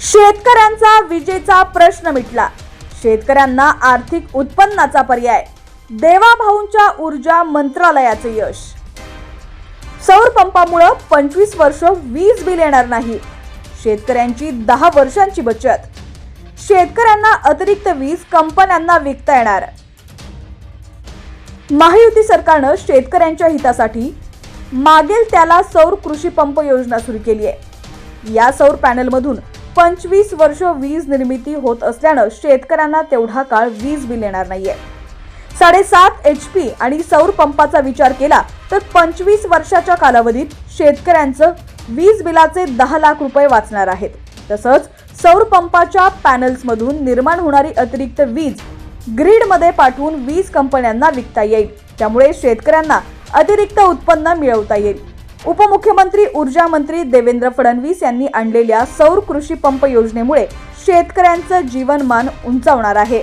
शेतकऱ्यांचा विजेचा प्रश्न मिटला. शेतकऱ्यांना आर्थिक उत्पन्नाचा पर्याय. देवाभाऊंच्या ऊर्जा मंत्रालयाचे यश. सौर पंपामुळे 25 वर्ष वीज बिल येणार नाही. शेतकऱ्यांची 10 वर्षांची बचत. शेतकऱ्यांना अतिरिक्त वीज कंपन्यांना विकता येणार. महायुती सरकारनं शेतकऱ्यांच्या हितासाठी मागेल त्याला सौर कृषी पंप योजना सुरू केली आहे. या सौर पॅनलमधून 25 वर्ष वीज निर्मिती होत असल्यानं शेतकऱ्यांना तेवढा काळ वीज बिल येणार नाहीये. 7.5 HP आणि सौर पंपाचा विचार केला तर 25 वर्षाच्या कालावधीत शेतकऱ्यांचं वीज बिलाचे 10 लाख रुपये वाचणार आहेत. तसंच सौर पंपाच्या पॅनल्समधून निर्माण होणारी अतिरिक्त वीज ग्रीडमध्ये पाठवून वीज कंपन्यांना विकता येईल. त्यामुळे शेतकऱ्यांना अतिरिक्त उत्पन्न मिळवता येईल. उपमुख्यमंत्री ऊर्जा मंत्री देवेंद्र फडणवीस यांनी आणलेल्या सौर कृषी पंप योजनेमुळे शेतकऱ्यांचं जीवनमान उंचावणार आहे.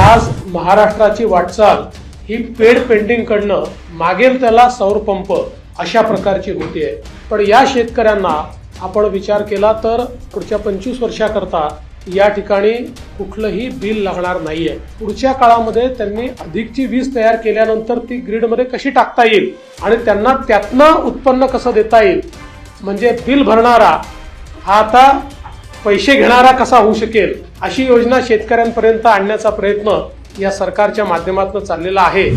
आज महाराष्ट्राची वाटचाल ही पेड पेंटिंग कडनं मागेल त्याला सौर पंप अशा प्रकारची होतीये. पण या शेतकऱ्यांना आपण विचार केला तर पुढच्या 25 वर्षाकरता या ठिकाणी कुठलंही बिल लागणार नाहीये. पुढच्या काळामध्ये त्यांनी अधिकची वीज तयार केल्यानंतर ती ग्रीडमध्ये कशी टाकता येईल आणि त्यांना त्यातनं उत्पन्न कसं देता येईल, म्हणजे बिल भरणारा हा आता पैसे घेणारा कसा होऊ शकेल, अशी योजना शेतकऱ्यांपर्यंत आणण्याचा प्रयत्न या सरकारच्या माध्यमातून चाललेला आहे.